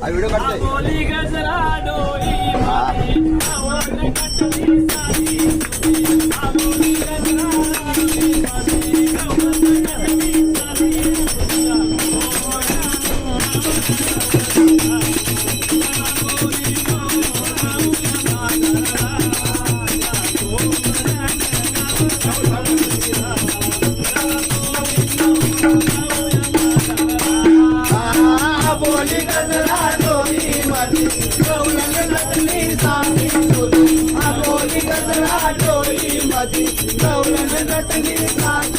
Video काढतोय. बोली गजरा डोई माती आवड कटली साडी बोली गजरा डोई माती आवड कटली बोली गजरा डोई माती गवळण नटली साडी बोली गजरा डोई माती गवळण नटली साडी